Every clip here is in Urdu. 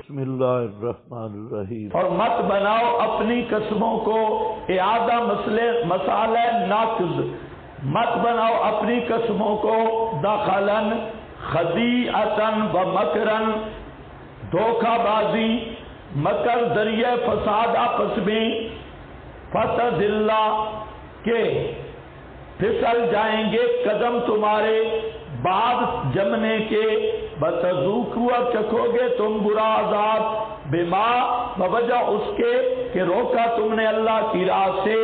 بسم اللہ الرحمن الرحیم۔ اور مت بناؤ اپنی قسموں کو اعادہ مسالہ ناقض، مت بناؤ اپنی قسموں کو دخلن خدیعتن و مکرن، دھوکہ بازی مکر ذریعہ فساد آپس میں، فتضل کے پھسل جائیں گے قدم تمہارے بعد جمنے کے، بتذوقوا چکھو گے تم برا عذاب، بما بوجہ اس کے کہ روکا تم نے اللہ کی راہ سے،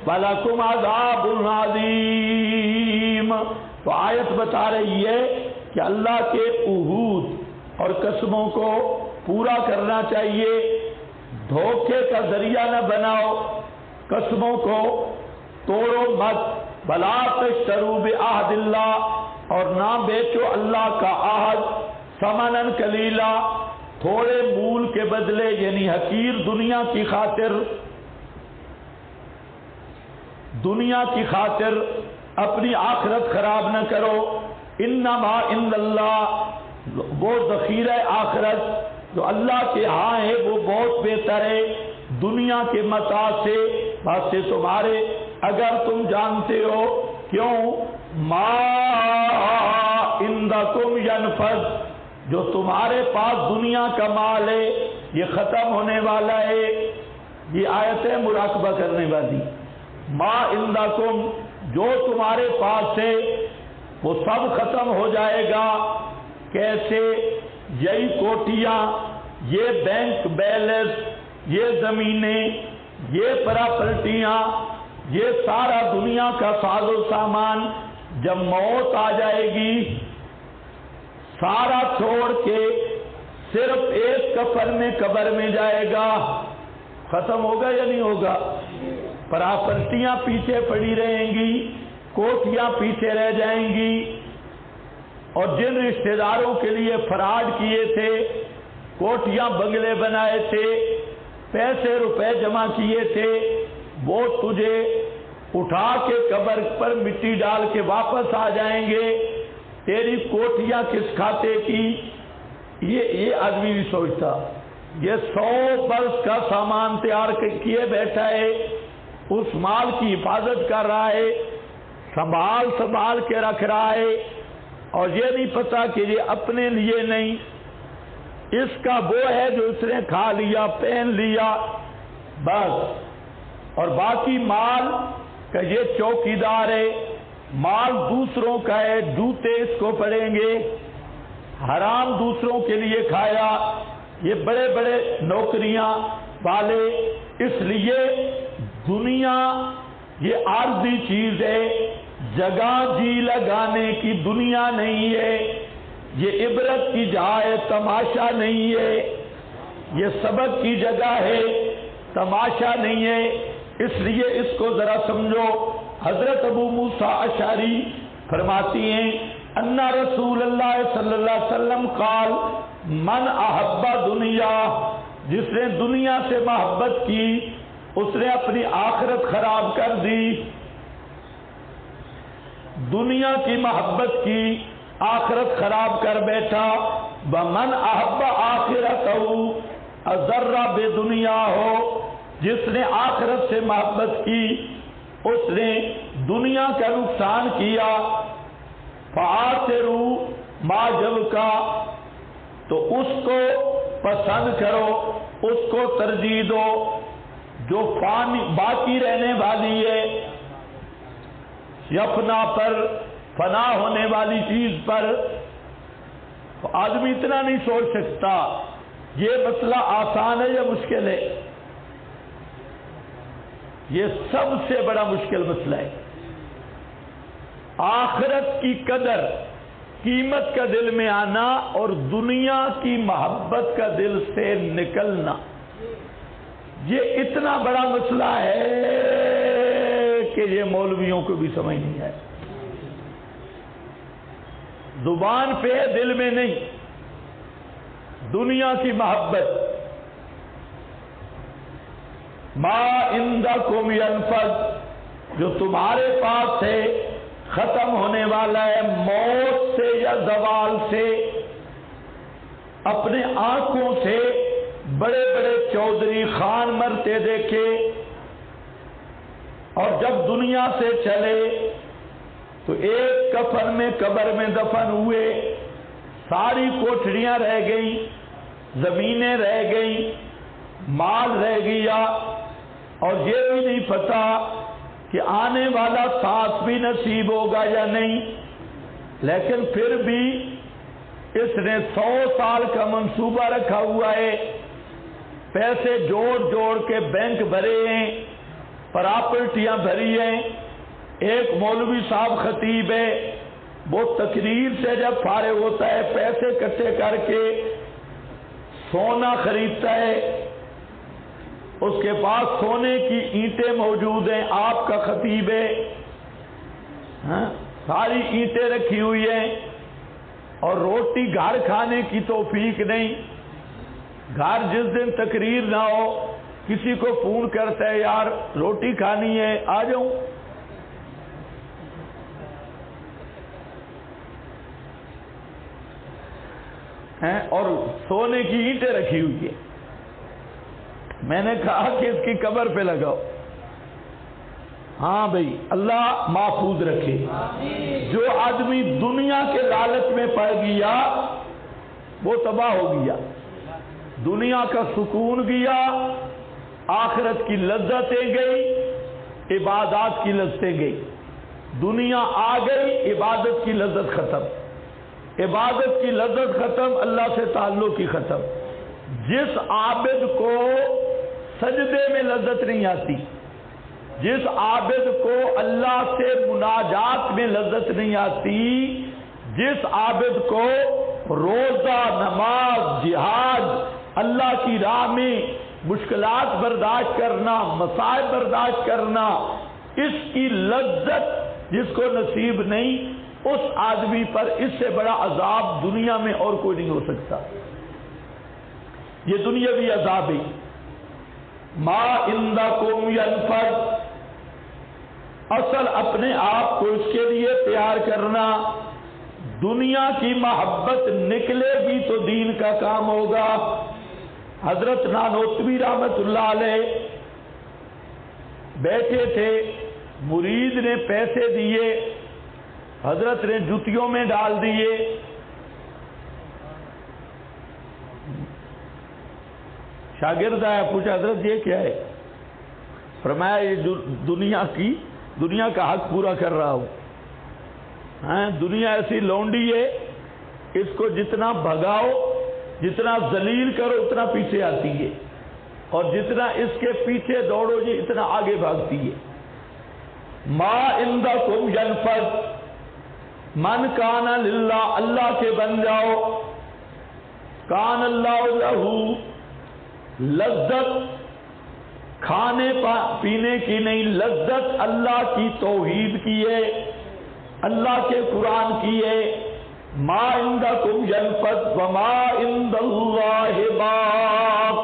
وَلَكُمْ عَذَابٌ عَظِيمٌ۔ تو آیت بتا رہی ہے کہ اللہ کے عہود اور قسموں کو پورا کرنا چاہیے، دھوکے کا ذریعہ نہ بناؤ، قسموں کو توڑو مت، بلا تشتروا بعہد اللہ، اور نہ بیچو اللہ کا عہد ثمناً قلیلا، تھوڑے مول کے بدلے، یعنی حقیر دنیا کی خاطر، دنیا کی خاطر اپنی آخرت خراب نہ کرو، انما عند اللہ، وہ ذخیرہ آخرت جو اللہ کے ہاں ہے وہ بہت بہتر ہے دنیا کے متاع سے، واسطے تمہارے اگر تم جانتے ہو، کیوں ما عندکم ینفد، جو تمہارے پاس دنیا کا مال ہے یہ ختم ہونے والا ہے، یہ آیت ہے مراقبہ کرنے والی، ما عندکم جو تمہارے پاس ہے وہ سب ختم ہو جائے گا، کیسے؟ یہی کوٹیاں، یہ بینک بیلنس، یہ زمینیں، یہ پراپرٹیاں، یہ سارا دنیا کا ساز و سامان جب موت آ جائے گی سارا چھوڑ کے صرف ایک کفن میں قبر میں جائے گا، ختم ہوگا یا نہیں ہوگا؟ پراپرٹیاں پیچھے پڑی رہیں گی، کوٹیاں پیچھے رہ جائیں گی، اور جن رشتہ داروں کے لیے فراڈ کیے تھے، کوٹیاں بنگلے بنائے تھے، پیسے روپے جمع کیے تھے، وہ تجھے اٹھا کے قبر پر مٹی ڈال کے واپس آ جائیں گے، تیری کوٹیاں کس کھاتے کی؟ یہ آدمی بھی سوچتا، یہ 100 برس کا سامان تیار کیے بیٹھا ہے، اس مال کی حفاظت کر رہا ہے، سنبھال کے رکھ رہا ہے، اور یہ نہیں پتا کہ یہ اپنے لیے نہیں، اس کا وہ ہے جو اس نے کھا لیا پہن لیا بس، اور باقی مال کا یہ چوکیدار ہے، مال دوسروں کا ہے، جوتے اس کو پڑیں گے، حرام دوسروں کے لیے کھایا، یہ بڑے بڑے نوکریاں والے، اس لیے دنیا یہ عارضی چیز ہے، جگہ جی لگانے کی دنیا نہیں ہے، یہ عبرت کی جگہ ہے، تماشا نہیں ہے، یہ سبق کی جگہ ہے، تماشا نہیں ہے، اس لیے اس کو ذرا سمجھو۔ حضرت ابو موسیٰ اشعری فرماتی ہیں ان رسول اللہ صلی اللہ علیہ وسلم قال من احب دنیا، جس نے دنیا سے محبت کی اس نے اپنی آخرت خراب کر دی، دنیا کی محبت کی آخرت خراب کر بیٹھا، ومن احب آخرتہ اضر بدنیا ہو، جس نے آخرت سے محبت کی اس نے دنیا کا نقصان کیا، فآثروا ما جبکا، تو اس کو پسند کرو، اس کو ترجیح دو جو باقی رہنے والی ہے، یفنا پر، فنا ہونے والی چیز پر۔ آدمی اتنا نہیں سوچ سکتا یہ مسئلہ آسان ہے یا مشکل ہے، یہ سب سے بڑا مشکل مسئلہ ہے۔ آخرت کی قدر، قیمت کا دل میں آنا اور دنیا کی محبت کا دل سے نکلنا، یہ اتنا بڑا مسئلہ ہے کہ یہ مولویوں کو بھی سمجھ نہیں آئے، زبان پہ دل میں نہیں، دنیا کی محبت۔ ما عندکم ینفد، جو تمہارے پاس ہے ختم ہونے والا ہے، موت سے یا زوال سے، اپنے آنکھوں سے بڑے بڑے چودھری خان مرتے دیکھے، اور جب دنیا سے چلے تو ایک کفن میں قبر میں دفن ہوئے، ساری کوٹھریاں رہ گئیں، زمینیں رہ گئیں، مال رہ گیا، اور یہ بھی نہیں پتا کہ آنے والا سانس بھی نصیب ہوگا یا نہیں۔ لیکن پھر بھی اس نے 100 سال کا منصوبہ رکھا ہوا ہے، پیسے جوڑ جوڑ کے بینک بھرے ہیں، پراپرٹیاں بھری ہیں۔ ایک مولوی صاحب خطیب ہے، وہ تقریر سے جب فارغ ہوتا ہے پیسے اکٹھے کر کے سونا خریدتا ہے، اس کے پاس سونے کی اینٹیں موجود ہیں، آپ کا خطیب ہے، ساری اینٹیں رکھی ہوئی ہیں، اور روٹی گھر کھانے کی توفیق نہیں۔ گھر جس دن تقریر نہ ہو کسی کو فون کرتا ہے، یار روٹی کھانی ہے آ جاؤں۔ اور سونے کی اینٹیں رکھی ہوئی ہے۔ میں نے کہا کہ اس کی قبر پہ لگاؤ۔ ہاں بھائی، اللہ محفوظ رکھے۔ جو آدمی دنیا کے لالچ میں پڑ گیا وہ تباہ ہو گیا، دنیا کا سکون گیا، آخرت کی لذتیں گئی، عبادات کی لذتیں گئی۔ دنیا آ گئی، عبادت کی لذت ختم، عبادت کی لذت ختم، اللہ سے تعلق ہی ختم۔ جس عابد کو سجدے میں لذت نہیں آتی، جس عابد کو اللہ سے مناجات میں لذت نہیں آتی، جس عابد کو روزہ، نماز، جہاد، اللہ کی راہ میں مشکلات برداشت کرنا، مصائب برداشت کرنا، اس کی لذت جس کو نصیب نہیں، اس آدمی پر اس سے بڑا عذاب دنیا میں اور کوئی نہیں ہو سکتا۔ یہ دنیاوی عذاب ہے۔ ما عندکم ینفد، اصل اپنے آپ کو اس کے لیے تیار کرنا، دنیا کی محبت نکلے گی تو دین کا کام ہوگا۔ حضرت نانوتوی رحمت اللہ علیہ بیٹھے تھے، مرید نے پیسے دیے، حضرت نے جوتیوں میں ڈال دیے۔ شاگرد آیا، پوچھا حضرت یہ کیا ہے؟ فرمایا یہ دنیا کا حق پورا کر رہا ہوں۔ دنیا ایسی لونڈی ہے، اس کو جتنا بھگاؤ، جتنا ذلیل کرو اتنا پیچھے آتی ہے، اور جتنا اس کے پیچھے دوڑو جی اتنا آگے بھاگتی ہے۔ ما عندکم ینفد، من کان للہ، اللہ کے بن جاؤ، کان اللہ لہو، لذت کھانے پینے کی نہیں، لذت اللہ کی توحید کی ہے، اللہ کے قرآن کی ہے۔ ما عندکم ینفد وما عند اللہ باق،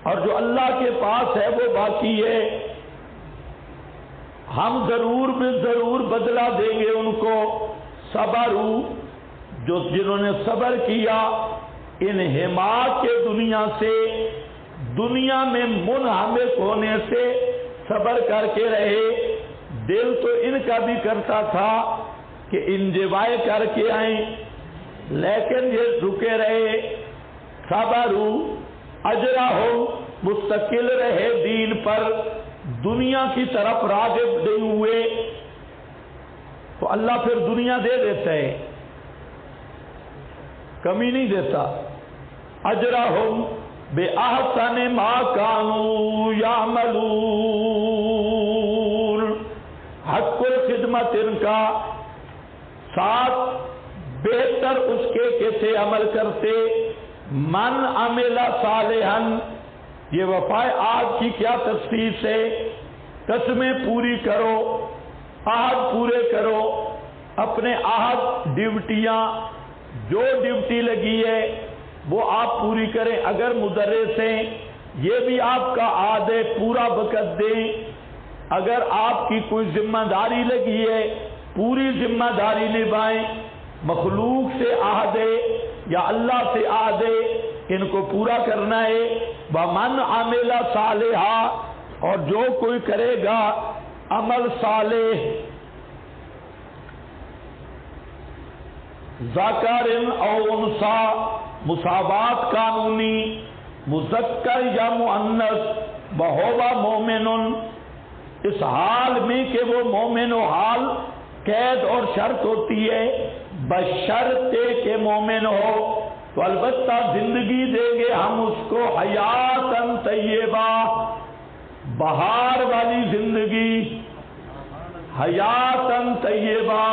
اور جو اللہ کے پاس ہے وہ باقی ہے۔ ہم ضرور ضرور بدلہ دیں گے ان کو، صبروا، جنہوں نے صبر کیا انہماک کے دنیا سے، دنیا میں منہمک ہونے سے صبر کر کے رہے۔ دل تو ان کا بھی کرتا تھا کہ انجوائے کر کے آئیں، لیکن یہ رکے رہے۔ صبروا، اجرہم، مستقل رہے دین پر، دنیا کی طرف راغب نہیں ہوئے، تو اللہ پھر دنیا دے دیتا ہے، کمی نہیں دیتا۔ اجرہم بِأَحْسَنِ مَا كَانُوا يَعْمَلُونَ، حق الخدمت ان کا، ساتھ بہتر اس کے کیسے عمل کرتے۔ من عمل صالحا، یہ وفائے عہد کی کیا تخصیص ہے؟ قسمیں پوری کرو، عہد پورے کرو، اپنے عہد، ڈیوٹیاں، جو ڈیوٹی لگی ہے وہ آپ پوری کریں۔ اگر مدرس ہیں یہ بھی آپ کا عہد ہے، پورا وقت دیں۔ اگر آپ کی کوئی ذمہ داری لگی ہے پوری ذمہ داری نبھائیں۔ مخلوق سے عہد ہے یا اللہ سے عہد ہے، ان کو پورا کرنا ہے۔ وَمَنْ عَمِلَ صَالِحًا، اور جو کوئی کرے گا عمل صالح، ذکر او انثی، مساوات قانونی، مذکر یا مؤنث، وَهُوَ مُؤْمِنٌ، اس حال میں کہ وہ مومن و حال قید اور شرط ہوتی ہے، بشرطے کہ مومن ہو، تو البتہ زندگی دیں گے ہم اس کو حیاتاً طیبہ، بہار والی زندگی، حیاتاً طیبہ۔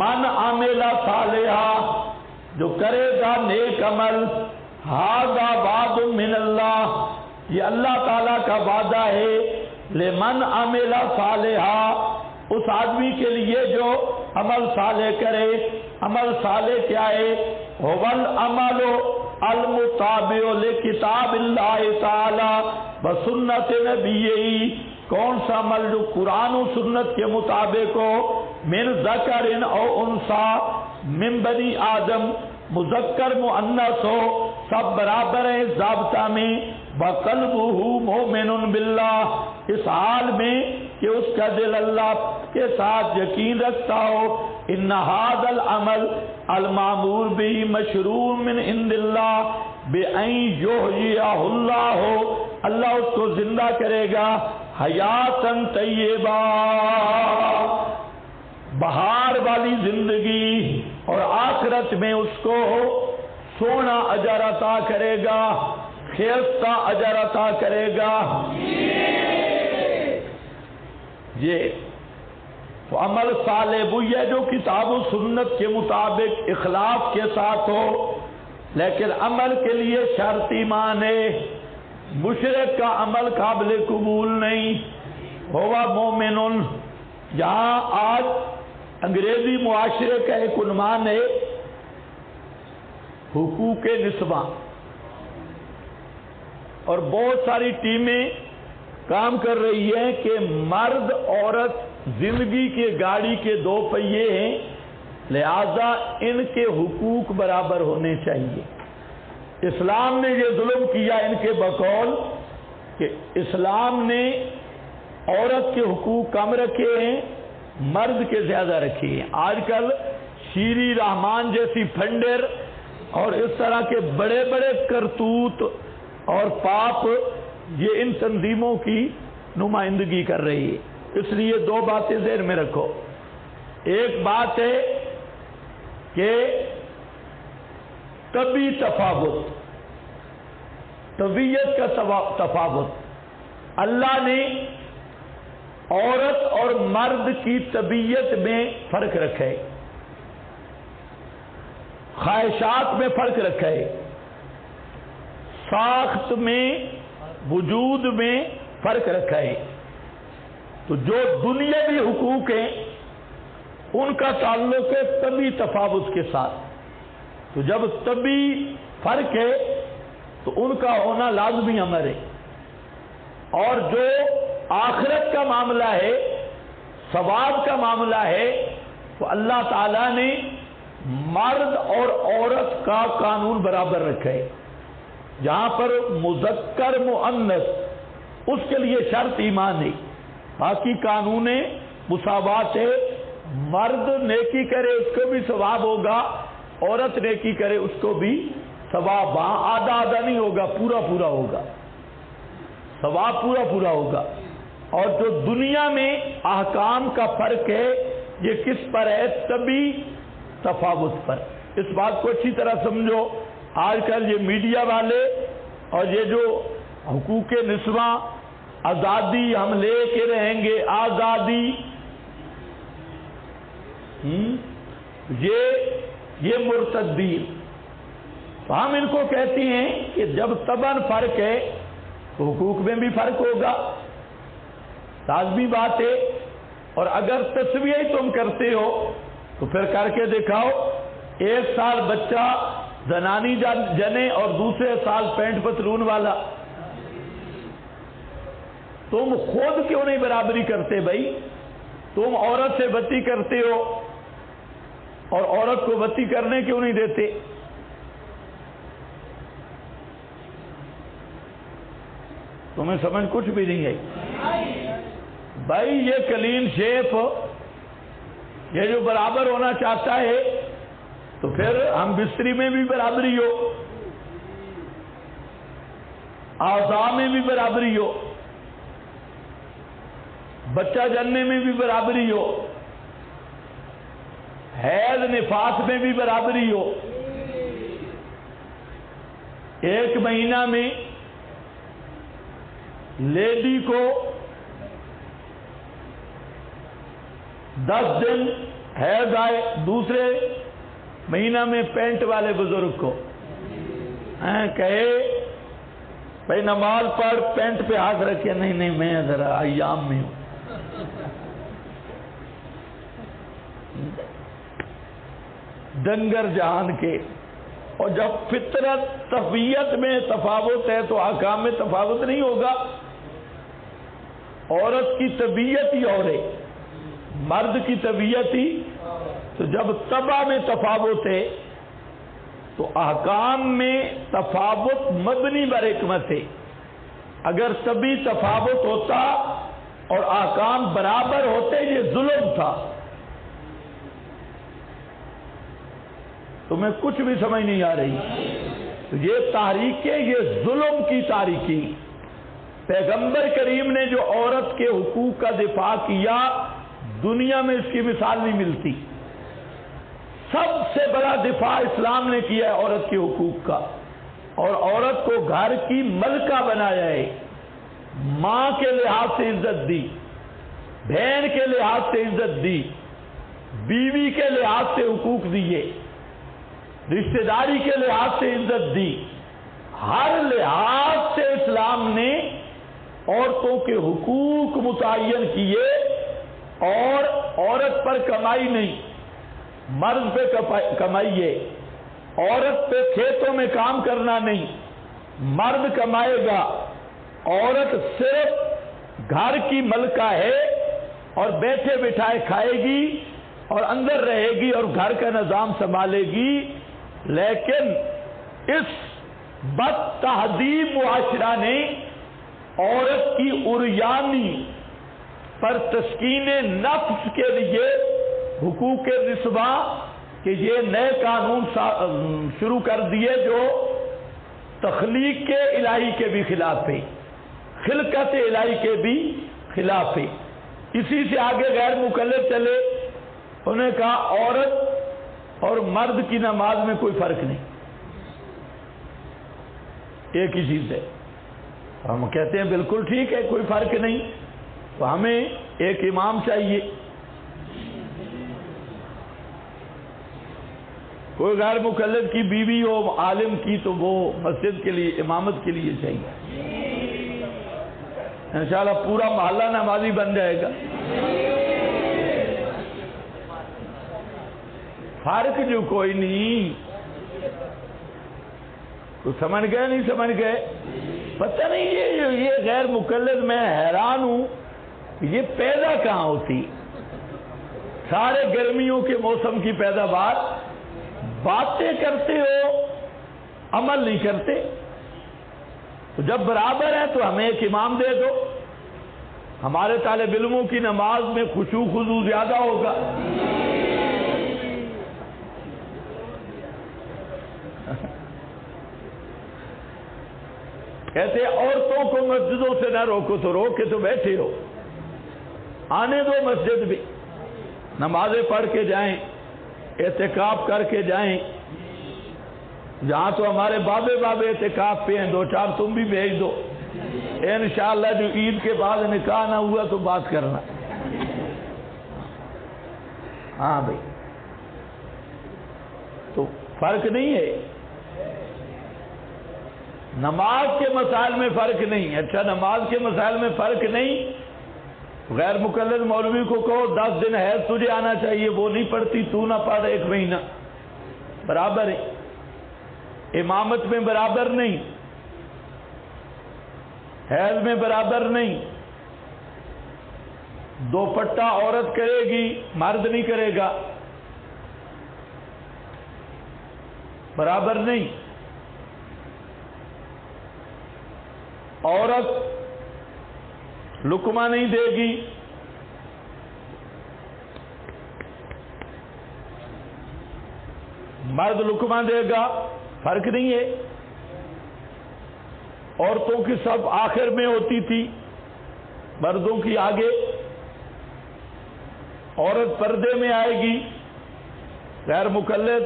من عمل صالحا، جو کرے گا نیک عمل، ھذا وعد من اللہ، یہ اللہ تعالیٰ کا وعدہ ہے، لمن عمل صالحا، اس آدمی کے لیے جو عمل صالح کرے۔ عمل صالح کیا ہے؟ هو العمل المطابع لکتاب اللہ تعالی وسنت نبیہ، کون سا عمل جو قرآن و سنت کے مطابق ہو، من ذکر او انثی، من بنی آدم، مذکر مؤنث ہو، سب برابر ہیں ضابطہ میں، وقلبہ مؤمن باللہ، اس حال میں کہ اس کا دل اللہ کے ساتھ یقین رکھتا ہو، ان ھذا العمل المامور به مشروع من عند اللہ بأن یحییہ اللہ، اللہ اس کو زندہ کرے گا حیاتاً طیبہ، بہار والی زندگی، اور آخرت میں اس کو سونا اجر عطا کرے گا، خیستہ اجر عطا کرے گا۔ یہ تو عمل صالح وہ ہے جو کتاب و سنت کے مطابق اخلاص کے ساتھ ہو، لیکن عمل کے لیے شرط ایمان ہے، مشرک کا عمل قابل قبول نہیں۔ ہوا مومن، یہاں آج انگریزی معاشرے کا ایک عنوان ہے حقوق نسواں، اور بہت ساری ٹیمیں کام کر رہی ہیں کہ مرد عورت زندگی کے گاڑی کے دو پہیے ہیں، لہذا ان کے حقوق برابر ہونے چاہیے۔ اسلام نے یہ ظلم کیا ان کے بقول کہ اسلام نے عورت کے حقوق کم رکھے ہیں، مرد کے زیادہ رکھے ہیں۔ آج کل شیری رحمان جیسی فنڈر اور اس طرح کے بڑے بڑے کرتوت اور پاپ یہ ان تنظیموں کی نمائندگی کر رہی ہے۔ اس لیے دو باتیں ذہن میں رکھو، ایک بات ہے کہ طبی تفاوت، طبیعت کا تفاوت، اللہ نے عورت اور مرد کی طبیعت میں فرق رکھا ہے، خواہشات میں فرق رکھا ہے، ساخت میں، وجود میں فرق رکھا ہے۔ تو جو دنیاوی حقوق ہیں ان کا تعلق ہے طبی تفاوت کے ساتھ، تو جب طبی فرق ہے تو ان کا ہونا لازمی امر ہے۔ اور جو آخرت کا معاملہ ہے، ثواب کا معاملہ ہے، تو اللہ تعالیٰ نے مرد اور عورت کا قانون برابر رکھا ہے۔ جہاں پر مذکر مؤنث اس کے لیے شرط ایمان ہے، باقی قانون مساوات ہے، مرد نیکی کرے اس کو بھی ثواب ہوگا، عورت نیکی کرے اس کو بھی ثواب، وہاں آدھا آدھا نہیں ہوگا، پورا پورا ہوگا، ثواب پورا پورا ہوگا۔ اور جو دنیا میں احکام کا فرق ہے یہ کس پر ہے؟ طبی تفاوت پر۔ اس بات کو اچھی طرح سمجھو، آج کل یہ میڈیا والے اور یہ جو حقوق نسواں، آزادی ہم لے کے رہیں گے، آزادی، یہ مرتدین، تو ہم ان کو کہتے ہیں کہ جب طبعاً فرق ہے تو حقوق میں بھی فرق ہوگا، لازمی بات ہے۔ اور اگر تسویہ ہی تم کرتے ہو تو پھر کر کے دکھاؤ، ایک سال بچہ زنانی جنے اور دوسرے سال پینٹ پتلون والا، تم خود کیوں نہیں برابری کرتے بھائی؟ تم عورت سے بتی کرتے ہو اور عورت کو بتی کرنے کیوں نہیں دیتے؟ تمہیں سمجھ کچھ بھی نہیں ہے بھائی. یہ کلین شیپ یہ جو برابر ہونا چاہتا ہے تو پھر ہم بستری میں بھی برابری ہو, اعضاء میں بھی برابری ہو, بچہ جننے میں بھی برابری ہو, حیض نفاس میں بھی برابری ہو. ایک مہینہ میں لیڈی کو 10 دن حیض آئے, دوسرے مہینہ میں پینٹ والے بزرگ کو کہے بھائی نماز پڑھ, پینٹ پہ ہاتھ رکھے, نہیں نہیں میں ذرا ایام میں ہوں. ڈنگر جہان کے. اور جب فطرت طبیعت میں تفاوت ہے تو احکام میں تفاوت نہیں ہوگا. عورت کی طبیعت ہی اور ہے, مرد کی طبیعت ہی. تو جب طبع میں تفاوت ہے تو احکام میں تفاوت مبنی بر حکمت ہے. اگر طبی تفاوت ہوتا اور احکام برابر ہوتے یہ ظلم تھا. تمہیں کچھ بھی سمجھ نہیں آ رہی. تو یہ تحریکیں یہ ظلم کی تاریخی. پیغمبر کریم نے جو عورت کے حقوق کا دفاع کیا دنیا میں اس کی مثال نہیں ملتی. سب سے بڑا دفاع اسلام نے کیا ہے عورت کے حقوق کا, اور عورت کو گھر کی ملکہ بنایا ہے. ماں کے لحاظ سے عزت دی, بہن کے لحاظ سے عزت دی, بیوی کے لحاظ سے حقوق دیے, رشتہ داری کے لحاظ سے عزت دی. ہر لحاظ سے اسلام نے عورتوں کے حقوق متعین کیے. اور عورت پر کمائی نہیں, مرد پہ کمائی ہے. عورت پہ کھیتوں میں کام کرنا نہیں, مرد کمائے گا. عورت صرف گھر کی ملکہ ہے اور بیٹھے بٹھائے کھائے گی اور اندر رہے گی اور گھر کا نظام سنبھالے گی. لیکن اس بد تہذیب معاشرہ نے عورت کی عریانی پر تسکین نفس کے لیے حقوق نسواں کہ یہ نئے قانون شروع کر دیے جو تخلیق کے الہی کے بھی خلاف ہے, خلقت الہی کے بھی خلاف ہے. اسی سے آگے غیر مکلف چلے. انہوں نے کہا عورت اور مرد کی نماز میں کوئی فرق نہیں, ایک ہی چیز ہے. ہم کہتے ہیں بالکل ٹھیک ہے, کوئی فرق نہیں. تو ہمیں ایک امام چاہیے. کوئی غیر مکلف کی بیوی ہو عالم کی تو وہ مسجد کے لیے امامت کے لیے چاہیے. انشاءاللہ پورا محلہ نمازی بن جائے گا. فرق جو کوئی نہیں. تو سمجھ گئے نہیں سمجھ گئے؟ پتہ نہیں یہ غیر مکلف میں حیران ہوں یہ پیدا کہاں ہوتی. سارے گرمیوں کے موسم کی پیداوار, باتیں کرتے ہو عمل نہیں کرتے. تو جب برابر ہے تو ہمیں ایک امام دے دو. ہمارے طالب علموں کی نماز میں خشوع خضوع زیادہ ہوگا. کہتے عورتوں کو مسجدوں سے نہ روکو, تو روک کے تو بیٹھے ہو. آنے دو مسجد بھی, نمازیں پڑھ کے جائیں, اعتکاف کر کے جائیں. جہاں تو ہمارے بابے اعتکاف پہ ہیں, 2-4 تم بھی بھیج دو. انشاءاللہ جو عید کے بعد نکاح نہ ہوا تو بات کرنا. ہاں بھائی, تو فرق نہیں ہے. نماز کے مسائل میں فرق نہیں. اچھا نماز کے مسائل میں فرق نہیں. غیر مقلد مولوی کو کہو 10 دن حیض تجھے آنا چاہیے, وہ نہیں پڑھتی, تو نہ پڑھ 1 مہینہ, برابر ہے. امامت میں برابر نہیں, حیض میں برابر نہیں. دوپٹہ عورت کرے گی, مرد نہیں کرے گا, برابر نہیں. عورت لقمہ نہیں دے گی، مرد لقمہ دے گا، فرق نہیں ہے۔ عورتوں کی سب آخر میں ہوتی تھی، مردوں کی آگے۔ عورت پردے میں آئے گی، غیر مقلد،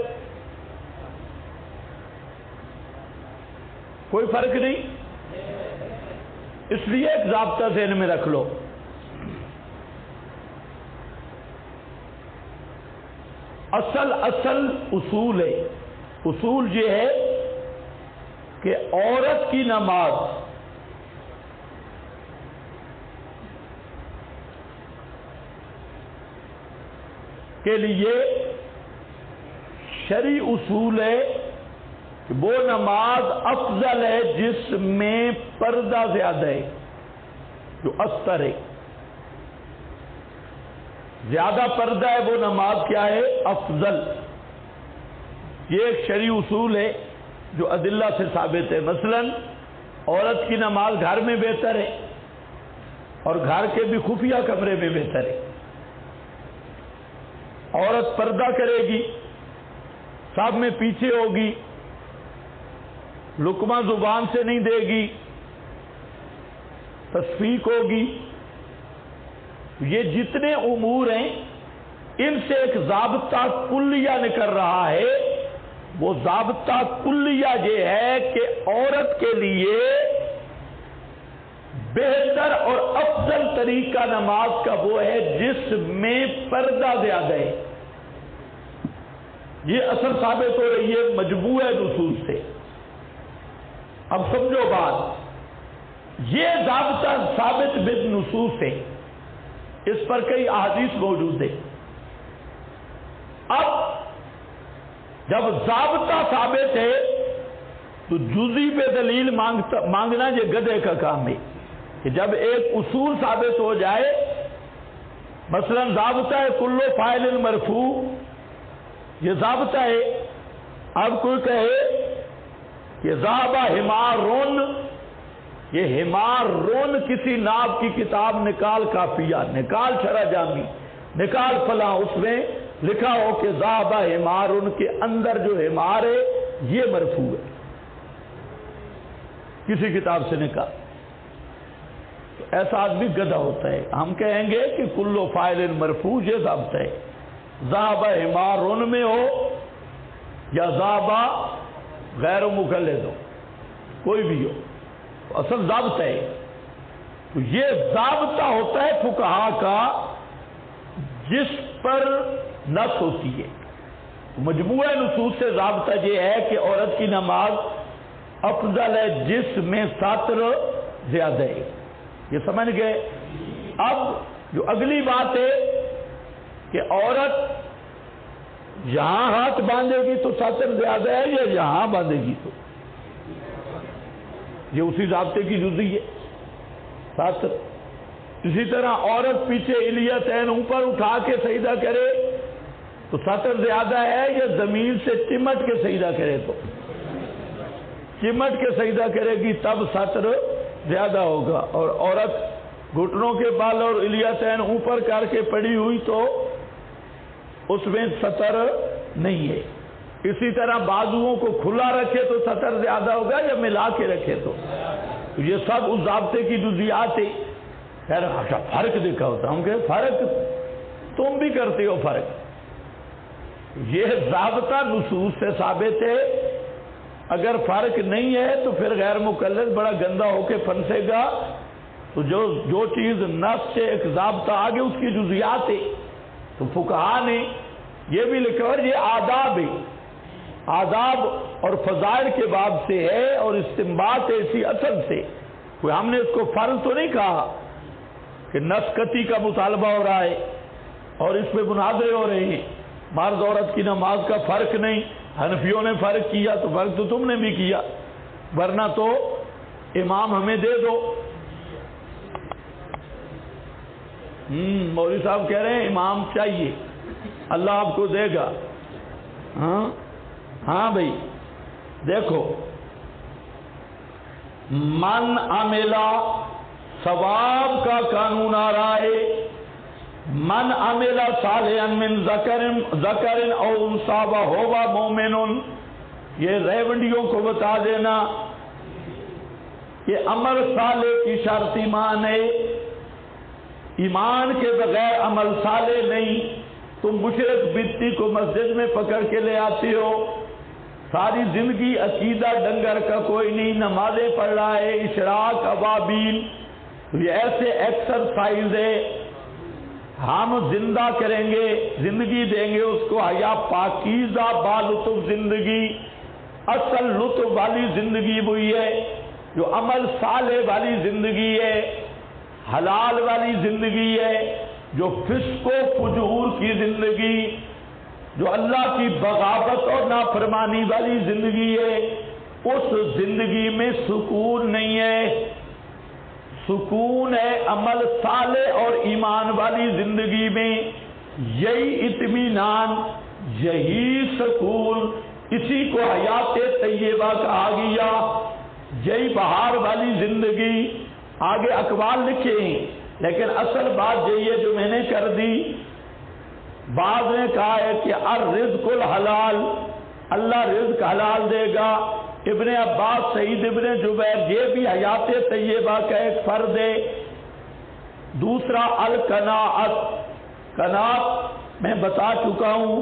کوئی فرق نہیں۔ اس لیے ایک ضابطہ ذہن میں رکھ لو، اصل اصول ہے، اصول یہ ہے کہ عورت کی نماز کے لیے شرعی اصول ہے کہ وہ نماز افضل ہے جس میں پردہ زیادہ ہے، جو استر ہے، زیادہ پردہ ہے، وہ نماز کیا ہے؟ افضل۔ یہ ایک شرعی اصول ہے جو ادلہ سے ثابت ہے۔ مثلا عورت کی نماز گھر میں بہتر ہے، اور گھر کے بھی خفیہ کمرے میں بہتر ہے۔ عورت پردہ کرے گی، سب میں پیچھے ہوگی، لقمہ زبان سے نہیں دے گی، تصفیق ہوگی۔ یہ جتنے امور ہیں ان سے ایک ضابطہ کلیہ نکل رہا ہے۔ وہ ضابطہ کلیہ یہ ہے کہ عورت کے لیے بہتر اور افضل طریقہ نماز کا وہ ہے جس میں پردہ زیادہ ہے۔ یہ اثر ثابت ہو رہی ہے مجموعہ نصوص سے۔ اب سمجھو بات، یہ ضابطہ ثابت بالنصوص ہے، اس پر کئی احادیث موجود ہے۔ اب جب ضابطہ ثابت ہے تو جزئی پہ دلیل مانگنا یہ گدھے کا کام ہے، کہ جب ایک اصول ثابت ہو جائے، مثلا ضابطہ ہے کل فاعل مرفوع، یہ ضابطہ ہے۔ اب کوئی کہے کہ ذهب حمارون، یہ حمارون کسی ناب کی کتاب نکال کافیہ، نکال شرح جامی، نکال فلاں، اس میں لکھا ہو کہ ذهب حمارون کے اندر جو حمار ہے یہ مرفوع ہے، کسی کتاب سے نکال۔ تو ایسا آدمی گدھا ہوتا ہے۔ ہم کہیں گے کہ کل فاعل مرفوع یہ ضابطہ ہے، ذهب حمارون میں ہو یا ذهب غیر مقلد ہو، کوئی بھی ہو، اصل ضابطہ ہے۔ تو یہ ضابطہ ہوتا ہے فقہا کا جس پر نص ہوتی ہے۔ مجموعہ نصوص سے ضابطہ یہ ہے کہ عورت کی نماز افضل ہے جس میں ساتر زیادہ ہے۔ یہ سمجھ گئے؟ اب جو اگلی بات ہے کہ عورت یہاں ہاتھ باندھے گی تو ساتر زیادہ ہے یا یہاں باندھے گی تو؟ یہ اسی ضابطے کی جزئی ہے، ساتر۔ اسی طرح عورت پیچھے الیتین اوپر اٹھا کے سجدہ کرے تو ساتر زیادہ ہے یا زمین سے چمٹ کے سجدہ کرے تو؟ چمٹ کے سجدہ کرے گی تب ساتر زیادہ ہوگا، اور عورت گھٹنوں کے بال اور الیتین اوپر کر کے پڑی ہوئی تو اس میں سطر نہیں ہے۔ اسی طرح بازوؤں کو کھلا رکھے تو سطر زیادہ ہوگا یا ملا کے رکھے تو؟ یہ سب اس ضابطے کی جزیات ہے۔ خیر فرق دیکھا ہوتا، ہم کہتے فرق تم بھی کرتے ہو فرق۔ یہ ضابطہ نصوص سے ثابت ہے، اگر فرق نہیں ہے تو پھر غیر مقلد بڑا گندا ہو کے پھنسے گا۔ تو جو چیز نص سے ایک ضابطہ آگے اس کی جزیات ہے، تو فقہا نے یہ بھی لکھا ہے یہ آداب ہے، آداب اور فضائل کے باب سے ہے، اور استنباط ہے اسی اصل سے۔ کوئی ہم نے اس کو فرض تو نہیں کہا کہ نص قطعی کا مطالبہ ہو رہا ہے اور اس پہ مناظرے ہو رہے ہیں، مرد عورت کی نماز کا فرق نہیں، حنفیوں نے فرق کیا تو فرق تو تم نے بھی کیا، ورنہ تو امام ہمیں دے دو۔ مولوی صاحب کہہ رہے ہیں امام چاہیے، اللہ آپ کو دے گا۔ ہاں بھائی دیکھو، من عملا ثواب کا قانون آ رہا ہے، من عملا صالحا من ذکر او انثی وہو مؤمن، یہ ریونڈیوں کو بتا دینا کہ عمل صالح کی شرط ایمان ہے، ایمان کے بغیر عمل صالح نہیں۔ تم مشرک بتی کو مسجد میں پکڑ کے لے آتے ہو، ساری زندگی عقیدہ ڈنگر کا کوئی نہیں، نمازیں پڑھ رہا ہے، اشراق ابابیل، یہ ایسے ایکسرسائز ہے، ہم زندہ کریں گے، زندگی دیں گے اس کو حیا پاکیزہ با لطف زندگی، اصل لطف والی زندگی وہی ہے جو عمل صالح والی زندگی ہے، حلال والی زندگی ہے، جو فسق و فجور کی زندگی، جو اللہ کی بغاوت اور نافرمانی والی زندگی ہے، اس زندگی میں سکون نہیں ہے۔ سکون ہے عمل صالح اور ایمان والی زندگی میں، یہی اطمینان، یہی سکون، اسی کو حیات طیبہ کہا گیا، یہی بہار والی زندگی۔ آگے اقوال لکھے ہیں لیکن اصل بات یہی ہے جو میں نے کر دی۔ بعض نے کہا ہے کہ الرزق الحلال، اللہ رزق حلال دے گا۔ ابن عباس، سعید ابن جبیر، یہ بھی حیات طیبہ کا ایک فرد ہے۔ دوسرا القناعت، قناعت میں بتا چکا ہوں،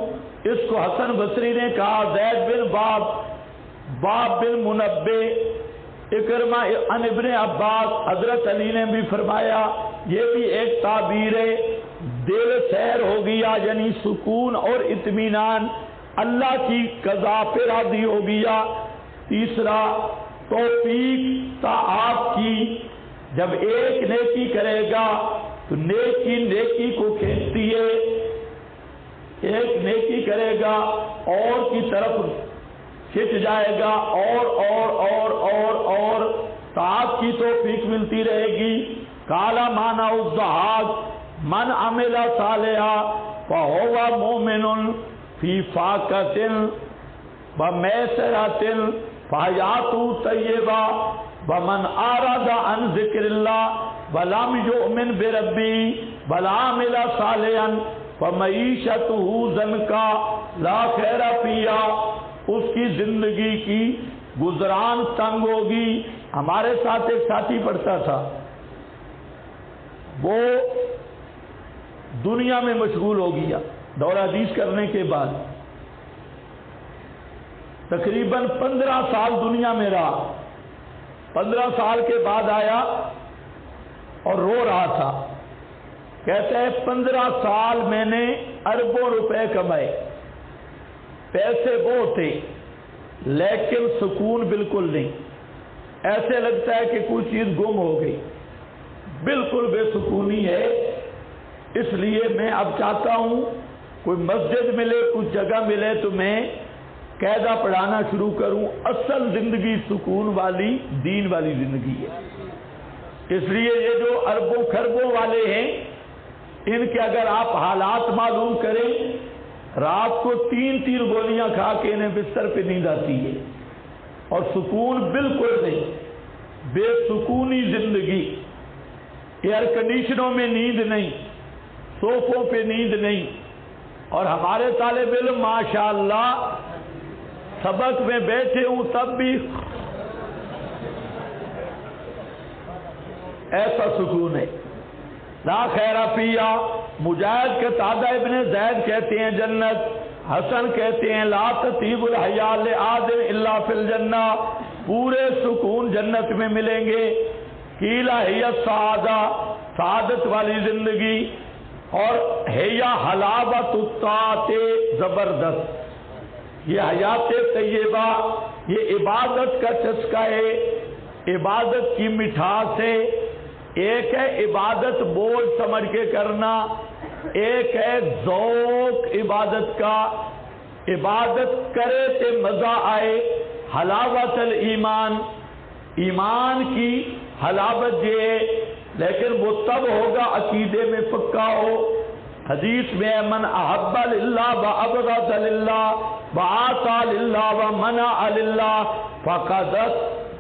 اس کو حسن بصری نے کہا، زید بن باب بن منبے، اکرمہ عن ابن عباس، حضرت علی نے بھی فرمایا، یہ بھی ایک تعبیر ہے۔ دل سیر ہو گیا یعنی سکون اور اطمینان، اللہ کی قضا پہ راضی ہو گیا۔ تیسرا توفیق طاعات کی، جب ایک نیکی کرے گا تو نیکی نیکی کو کھینچتی ہے، ایک نیکی کرے گا اور کی طرف کھنچ جائے گا، اور طاعت کی توفیق ملتی رہے گی۔ کالا مانا الضحاک من عمل صالحا فہو مؤمن فی فاقۃ ومیسرۃ فحیاتہ طیبہ ومن اعرض عن ذکر اللہ ولم یؤمن بربہ ولا عمل صالحا فمعیشتہ ضنکا لا خیر فیہا، اس کی زندگی کی گزران تنگ ہوگی۔ ہمارے ساتھ ایک ساتھی پڑھتا تھا، وہ دنیا میں مشغول ہو گیا دورہ حدیث کرنے کے بعد، تقریباً 15 سال دنیا میں رہا، 15 سال کے بعد آیا اور رو رہا تھا، کہتا ہے 15 سال میں نے اربوں روپے کمائے، پیسے بہت تھے لیکن سکون بالکل نہیں، ایسے لگتا ہے کہ کوئی چیز گم ہو گئی، بالکل بے سکونی ہے۔ اس لیے میں اب چاہتا ہوں کوئی مسجد ملے، کچھ جگہ ملے تو میں قاعدہ پڑھانا شروع کروں۔ اصل زندگی سکون والی، دین والی زندگی ہے۔ اس لیے یہ جو اربوں خربوں والے ہیں، ان کے اگر آپ حالات معلوم کریں، رات کو 3 گولیاں کھا کے انہیں بستر پہ نیند آتی ہے اور سکون بالکل نہیں، بے سکونی زندگی، ایئر کنڈیشنوں میں نیند نہیں، صوفوں پہ نیند نہیں۔ اور ہمارے طالب علم ماشاءاللہ سبق میں بیٹھے ہوں تب بھی ایسا سکون ہے، لا خیر فیہا۔ مجاہد کے تادہ ابن زید کہتے ہیں جنت، حسن کہتے ہیں لا تطیب الحیاء لآدم الا فی الجنہ، پورے سکون جنت میں ملیں گے۔ قیل ہی السعادہ، سعادت والی زندگی، اور ہیا حلاوت الطاعت، زبردست یہ حیات طیبہ، یہ عبادت کا چسکا ہے، عبادت کی مٹھاس ہے۔ ایک ہے عبادت بوجھ سمجھ کے کرنا، ایک ہے ذوق عبادت کا، عبادت کرے تے مزہ آئے۔ حلاوت الایمان، ایمان کی حلاوت یہ ہے، لیکن وہ تب ہوگا عقیدے میں پکا ہو۔ حدیث میں من احب للہ وابغض للہ وآطى للہ ومنع للہ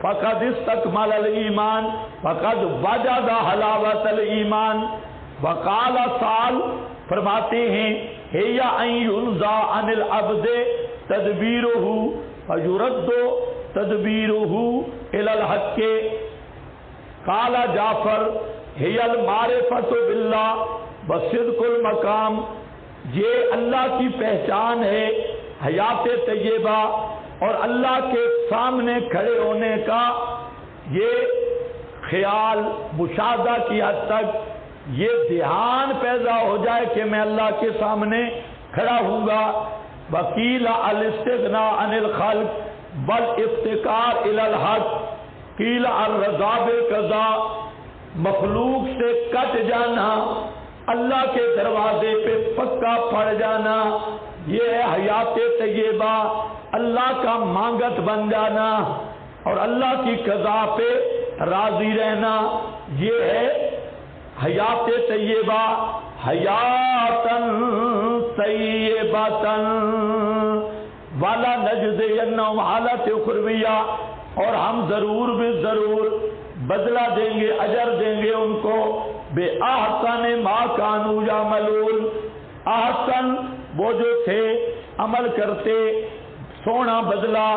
فقد استکمل الایمان فقد وجد حلاوت الایمان۔ وقال سال فرماتے ہیں ہیا ان ینزع عن العبد تدبیرہ فیرد تدبیرہ الی الحق۔ قال جعفر ہی المعرفۃ باللہ وصدق المقام، یہ اللہ کی پہچان ہے، حیات طیبہ اور اللہ کے سامنے کھڑے ہونے کا یہ خیال مشاہدہ کی حد تک یہ دھیان پیدا ہو جائے کہ میں اللہ کے سامنے کھڑا ہوں گا۔ وقیل الاستغناء عن الخلق والافتقار الی الحق، قیل الرضا بالقضاء، مخلوق سے کٹ جانا، اللہ کے دروازے پہ پکا پڑ جانا، یہ ہے حیات طیبہ، اللہ کا مانگت بن جانا اور اللہ کی قضا پہ راضی رہنا، یہ ہے حیات طیبہ۔ حیاتن طیبتن والا نجزینہم حالت اخرویہ، اور ہم ضرور بھی ضرور بدلہ دیں گے، اجر دیں گے ان کو بے احسن ما کانوا یعملون، احسن وہ جو تھے عمل کرتے، سونا بدلہ